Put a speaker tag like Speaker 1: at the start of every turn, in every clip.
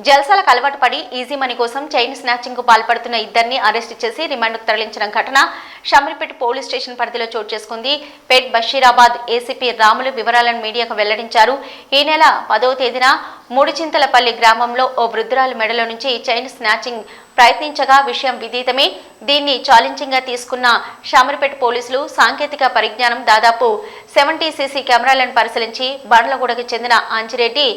Speaker 1: జల్సాలకు అలవాటు పడి easy money కోసం చైన్ స్నాచింగ్ కు పాల్పడుతున్న ఇద్దరిని అరెస్టు చేసి రిమాండ్కు తరలించిన ఘటన షామీర్పేట పోలీస్ స్టేషన్ పరిధిలో చోటు చేసుకుంది. పేట్ బషీరాబాద్ ఏసీపీ రాములు వివరాలను మీడియాకు వెల్లడించారు. ఈ నెల 10వ తేదీన మూడుచింతలపల్లి గ్రామంలో ఓ వృద్ధురాలి మెడలో నుంచి చైన్ స్నాచింగ్ ప్రయత్నించగా విషయం విదితమే. దీన్ని ఛాలెంజింగ్ గా తీసుకున్న షామీర్పేట పోలీసులు సాంకేతిక పరిజ్ఞానం దాదాపు 70 సీసీ కెమెరాలను పరిశీలించి బండ్లగూడకు చెందిన అంజిరెడ్డి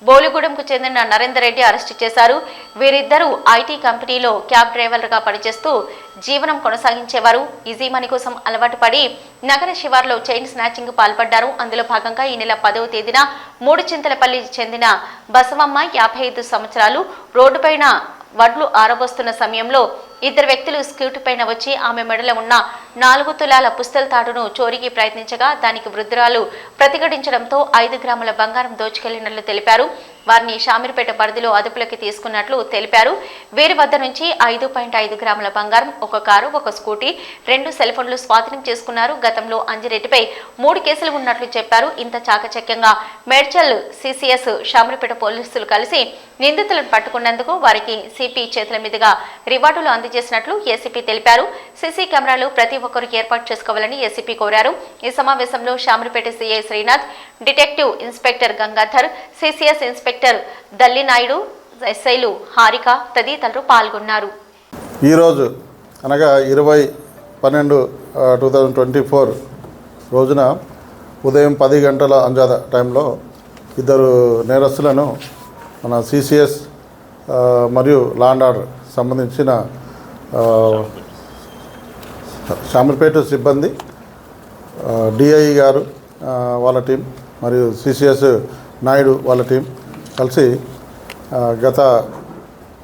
Speaker 1: బోలిగూడెంకు చెందిన నరేందర్ రెడ్డి అరెస్టు చేశారు. వీరిద్దరూ ఐటీ కంపెనీలో క్యాబ్ డ్రైవర్లుగా పనిచేస్తూ జీవనం కొనసాగించేవారు. ఈజీ మనీ కోసం అలవాటు పడి నగర శివార్లో చైన్ స్నాచింగ్ పాల్పడ్డారు. అందులో భాగంగా ఈ నెల 10వ తేదీన మూడుచింతలపల్లి చెందిన బసవమ్మ 55 సంవత్సరాలు రోడ్డుపైన వడ్లు ఆరబోస్తున్న సమయంలో ఇద్దరు వ్యక్తులు స్కూటీ పైన వచ్చి ఆమె మెడలో ఉన్న 4 తులాల పుస్తల తాడును చోరీకి ప్రయత్నించగా దానికి వృద్ధురాలు ప్రతిఘటించడంతో 5 గ్రాముల బంగారం దోచుకెళ్లినట్లు తెలిపారు. వారిని షామీర్పేట పరిధిలో అదుపులోకి తీసుకున్నట్లు తెలిపారు. వీరి వద్ద నుంచి 5.5 గ్రాముల బంగారం, ఒక కారు, ఒక స్కూటీ, 2 సెల్ ఫోన్లు స్వాధీనం చేసుకున్నారు. గతంలో అంజిరెడ్డిపై 3 కేసులు ఉన్నట్లు చెప్పారు. ఇంత చాకచక్యంగా మేడ్చల్ సిసిఎస్ షామీర్పేట పోలీసులు కలిసి నిందితులను పట్టుకున్నందుకు వారికి సిపి చేతుల మీదుగా రివార్డులు అందజేసినట్లు ఏసీపీ తెలిపారు. సీసీ కెమెరాలు ప్రతి ఒక్కరూ ఏర్పాటు చేసుకోవాలని ఏసీపీ కోరారు. ఈ సమావేశంలో Shamirpet CI Srinath, detective inspector Gangadhar, CCS inspector Dallinaidu, ఎస్ఐలు హారిక తదితరులు పాల్గొన్నారు.
Speaker 2: ఈరోజు అనగా 20/12/2024 రోజున ఉదయం 10 గంటల అంజాద టైంలో ఇద్దరు నేరస్తులను మన సిసిఎస్ మరియు లా అండ్ ఆర్డర్ సంబంధించిన షామీర్పేట సిబ్బంది, డిఐ గారు వాళ్ళ టీం మరియు సిసిఎస్ నాయుడు వాళ్ళ టీం కలిసి గత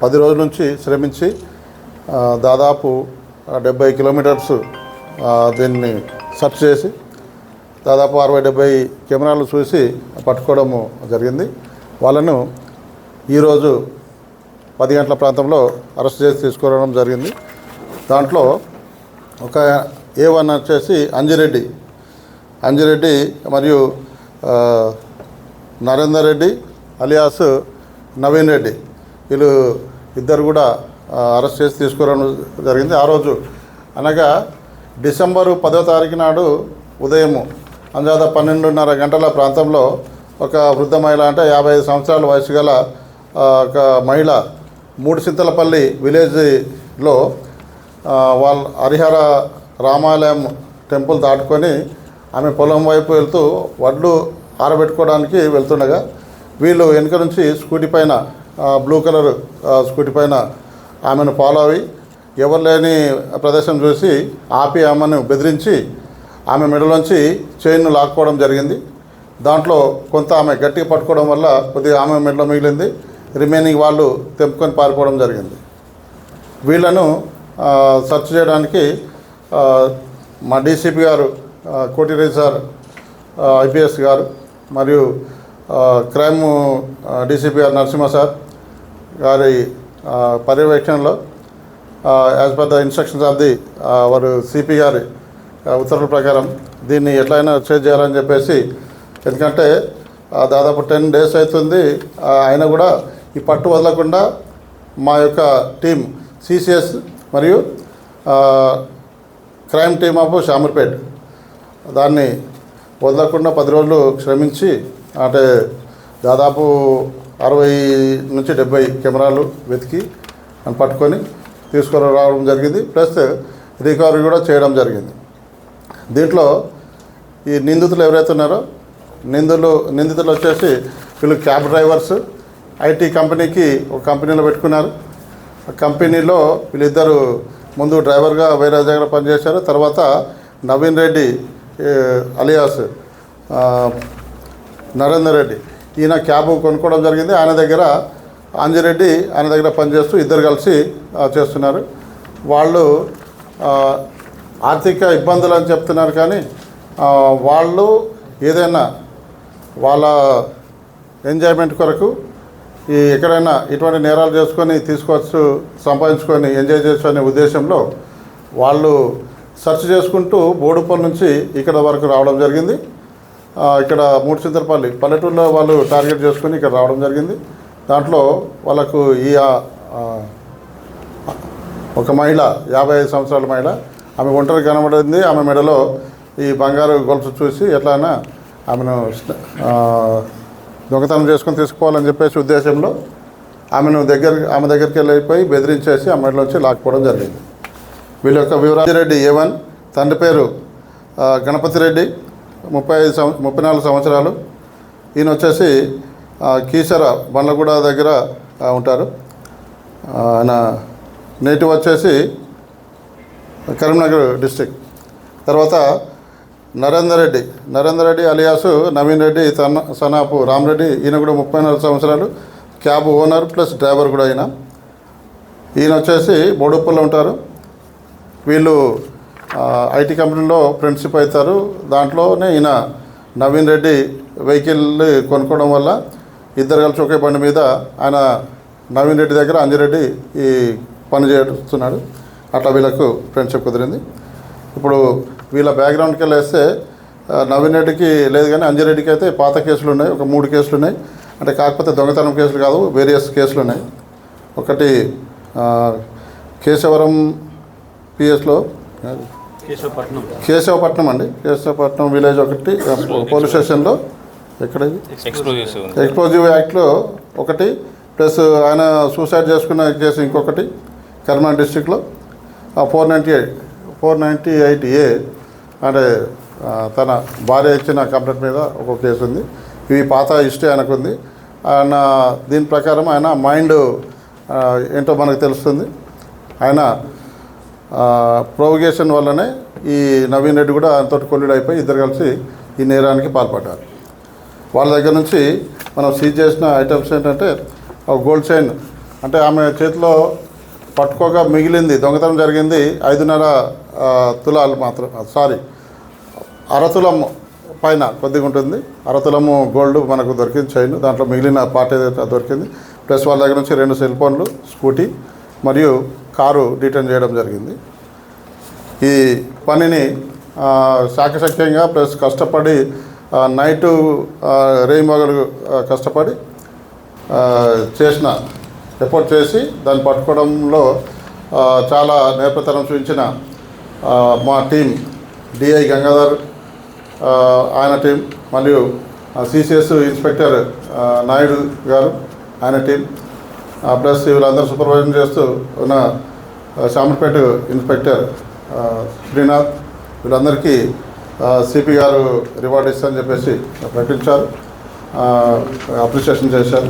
Speaker 2: 10 రోజుల నుంచి శ్రమించి దాదాపు 70 కిలోమీటర్స్ దీన్ని సెర్చ్ చేసి దాదాపు 60-70 కెమెరాలు చూసి పట్టుకోవడము జరిగింది. వాళ్ళను ఈరోజు 10 గంటల ప్రాంతంలో అరెస్ట్ చేసి తీసుకురావడం జరిగింది. దాంట్లో ఒక A1 వచ్చేసి అంజిరెడ్డి మరియు నరేందర్ రెడ్డి అలియాస్ నవీన్ రెడ్డి, వీళ్ళు ఇద్దరు కూడా అరెస్ట్ చేసి తీసుకురావడం జరిగింది. ఆ రోజు అనగా డిసెంబరు 10వ తారీఖు నాడు ఉదయం అందాజ 12:30 గంటల ప్రాంతంలో ఒక వృద్ధ మహిళ, అంటే 55 సంవత్సరాల వయసు గల ఒక మహిళ మూడుచింతలపల్లి విలేజ్లో వాళ్ళ హరిహర రామాలయం టెంపుల్ దాటుకొని ఆమె పొలం వైపు వెళ్తూ వడ్లు ఆరబెట్టుకోవడానికి వెళ్తుండగా వీళ్ళు వెనుక నుంచి స్కూటీ పైన బ్లూ కలర్ స్కూటీ పైన ఆమెను ఫాలో అవి ఎవరు లేని ప్రదేశం చూసి ఆపి ఆమెను బెదిరించి ఆమె మెడలోంచి చైన్ను లాక్కోవడం జరిగింది. దాంట్లో కొంత ఆమె గట్టిగా పట్టుకోవడం వల్ల కొద్దిగా ఆమె మెడలో మిగిలింది. రిమైనింగ్ వాళ్ళు తెంపుకొని పారిపోవడం జరిగింది. వీళ్ళను సెర్చ్ చేయడానికి మా డీసీపీ గారు కోటిరెడ్డి సార్ ఐపీఎస్ గారు మరియు క్రైమ్ డీసీపీ గారు నరసింహ సార్ గారి పర్యవేక్షణలో as per the instructions of the వారు సిపి గారి ఉత్తర్వుల ప్రకారం దీన్ని ఎట్లయినా చేజ్ చేయాలని చెప్పేసి, ఎందుకంటే దాదాపు 10 days అవుతుంది అయినా కూడా ఈ పట్టు వదలకుండా మా యొక్క టీం సిసిఎస్ మరియు క్రైమ్ టీమ్ ఆఫ్ షామీర్పేట్ దాన్ని వదలకుండా 10 రోజులు శ్రమించి, అంటే దాదాపు 60-70 కెమెరాలు వెతికి పట్టుకొని తీసుకురావడం జరిగింది. ప్లస్ రికవరీ కూడా చేయడం జరిగింది. దీంట్లో ఈ నిందితులు ఎవరైతే ఉన్నారో నిందితులు వచ్చేసి వీళ్ళు క్యాబ్ డ్రైవర్స్, ఐటీ కంపెనీకి ఒక కంపెనీలో పెట్టుకున్నారు. ఆ కంపెనీలో వీళ్ళిద్దరు ముందు డ్రైవర్గా వేరే దగ్గర పనిచేశారు. తర్వాత నవీన్ రెడ్డి అలియాస్ నరేందర్ రెడ్డి, ఈయన క్యాబ్ కొనుక్కోవడం జరిగింది. ఆయన దగ్గర అంజిరెడ్డి ఆయన దగ్గర పనిచేస్తూ ఇద్దరు కలిసి చేస్తున్నారు. వాళ్ళు ఆర్థిక ఇబ్బందులు అని చెప్తున్నారు, కానీ వాళ్ళు ఏదైనా వాళ్ళ ఎంజాయ్మెంట్ కొరకు ఎక్కడైనా ఇటువంటి నేరాలు చేసుకొని తీసుకోవచ్చు, సంపాదించుకొని ఎంజాయ్ చేయొచ్చు అనే ఉద్దేశంలో వాళ్ళు సెర్చ్ చేసుకుంటూ బోడుపల్లి నుంచి ఇక్కడ వరకు రావడం జరిగింది. ఇక్కడ మూడుచింతలపల్లి పల్లెటూరులో వాళ్ళు టార్గెట్ చేసుకొని ఇక్కడ రావడం జరిగింది. దాంట్లో వాళ్ళకు ఈ ఒక మహిళ 55 సంవత్సరాల మహిళ, ఆమె ఒంటరి కనబడింది. ఆమె మెడలో ఈ బంగారు గొలుసు చూసి ఎట్లయినా ఆమెను దొంగతనం చేసుకొని తీసుకోవాలని చెప్పేసి ఉద్దేశంలో ఆమె దగ్గరికి వెళ్ళిపోయి బెదిరించేసి ఆ మెడలోంచి లాక్కోవడం జరిగింది. వీళ్ళ యొక్క వివరాలు రెడ్డి A1, తండ్రి పేరు గణపతి రెడ్డి, 34 సంవత్సరాలు. ఈయన వచ్చేసి కీసర బండ్లగూడ దగ్గర ఉంటారు. ఆయన నేటివ్ వచ్చేసి కరీంనగర్ డిస్టిక్. తర్వాత నరేందర్ రెడ్డి అలియాసు నవీన్ రెడ్డి సనాపు రామరెడ్డి, ఈయన కూడా 34 సంవత్సరాలు, క్యాబ్ ఓనర్ ప్లస్ డ్రైవర్ కూడా ఈయన వచ్చేసి బోడుప్పల్లో ఉంటారు. వీళ్ళు ఐటీ కంపెనీలో ఫ్రెండ్షిప్ అవుతారు. దాంట్లోనే ఈయన నవీన్ రెడ్డి వెహికల్ కొనుక్కోవడం వల్ల ఇద్దరు కలిసి ఒకే బండి మీద ఆయన నవీన్ రెడ్డి దగ్గర అంజిరెడ్డి ఈ పని చేస్తున్నాడు. అట్లా వీళ్ళకు ఫ్రెండ్షిప్ కుదిరింది. ఇప్పుడు వీళ్ళ బ్యాక్గ్రౌండ్కి వెళ్ళేస్తే నవీన్ రెడ్డికి లేదు కానీ అంజిరెడ్డికి అయితే పాత కేసులు ఉన్నాయి, ఒక 3 కేసులు ఉన్నాయి. అంటే కాకపోతే దొంగతనం కేసులు కాదు, వేరియస్ కేసులు ఉన్నాయి. ఒకటి కేశవరం పిఎస్లో కేశవపట్నం అండి, కేశవపట్నం విలేజ్ ఒకటి పోలీస్ స్టేషన్లో ఎక్కడ ఎక్స్ప్లోజివ్ యాక్ట్లో ఒకటి, ప్లస్ ఆయన సూసైడ్ చేసుకున్న కేసు ఇంకొకటి కరీంనగర్ డిస్టిక్లో 498A అంటే తన భార్య ఇచ్చిన కంప్లైంట్ మీద ఒక కేసు ఉంది. ఇవి పాత హిస్టరీ ఆయనకు ఉంది. ఆయన దీని ప్రకారం ఆయన మైండ్ ఏంటో మనకు తెలుస్తుంది. ఆయన ప్రొవొకేషన్ వల్లనే ఈ నవీన్ రెడ్డి కూడా ఆయనతో కొల్లుడు అయిపోయి ఇద్దరు కలిసి ఈ నేరానికి పాల్పడ్డారు. వాళ్ళ దగ్గర నుంచి మనం సీజ్ చేసిన ఐటమ్స్ ఏంటంటే ఒక గోల్డ్ చైన్, అంటే ఆమె చేతిలో పట్టుకోగా మిగిలింది దొంగతనం జరిగింది 5.5 తులాలు మాత్రం, అరతులం పైన కొద్దిగా ఉంటుంది. అరతులము గోల్డ్ మనకు దొరికింది చైన్, దాంట్లో మిగిలిన పార్ట్ ఏదైతే దొరికింది. ప్లస్ వాళ్ళ దగ్గర నుంచి 2 సెల్ ఫోన్లు, స్కూటీ మరియు కారు డిటైన్ చేయడం జరిగింది. ఈ పనిని శాఖశక్యంగా ప్లస్ కష్టపడి నైటు రేయింబగలు కష్టపడి చేసిన ఎఫర్ట్ చేసి దాన్ని పట్టుకోవడంలో చాలా నేర్పతనం చూపించిన మా టీం డిఐ గంగాధర్ ఆయన టీం, మరియు సిసిఎస్ ఇన్స్పెక్టర్ నాయుడు గారు ఆయన టీం, ప్లస్ వీళ్ళందరూ సూపర్వైజన్ చేస్తూ ఉన్న శామర్పేట ఇన్స్పెక్టర్ శ్రీనాథ్, వీళ్ళందరికీ సిపి గారు రివార్డ్ ఇస్తారని చెప్పేసి ప్రకటించారు, అప్రిషియేషన్ చేశారు.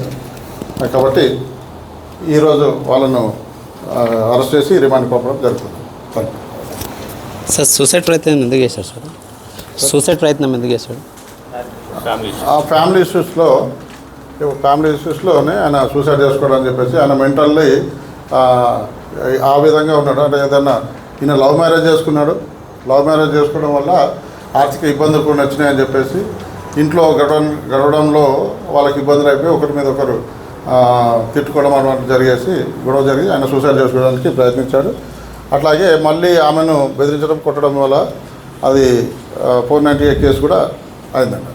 Speaker 2: కాబట్టి ఈరోజు వాళ్ళను అరెస్ట్ చేసి రిమాండ్ పంపడం జరుగుతుంది.
Speaker 3: సార్ సూసైడ్ ప్రయత్నం ఎందుకు చేశారు సార్? సూసైడ్ ప్రయత్నం ఎందుకు చేశాడు?
Speaker 2: ఫ్యామిలీ ఇష్యూస్లోనే ఆయన సూసైడ్ చేసుకోవడం అని చెప్పేసి ఆయన మెంటల్లీ ఆ విధంగా ఉన్నాడు. అంటే ఏదన్నా ఈయన లవ్ మ్యారేజ్ చేసుకోవడం వల్ల ఆర్థిక ఇబ్బందులు కూడా వచ్చినాయని చెప్పేసి ఇంట్లో గడవడంలో వాళ్ళకి ఇబ్బందులు అయిపోయి ఒకరి మీద ఒకరు తిట్టుకోవడం అటువంటి గొడవ జరిగి ఆయన సూసైడ్ చేసుకోవడానికి ప్రయత్నించాడు. అట్లాగే మళ్ళీ ఆమెను బెదిరించడం, కొట్టడం వల్ల అది 498 కేసు కూడా అయిందండి.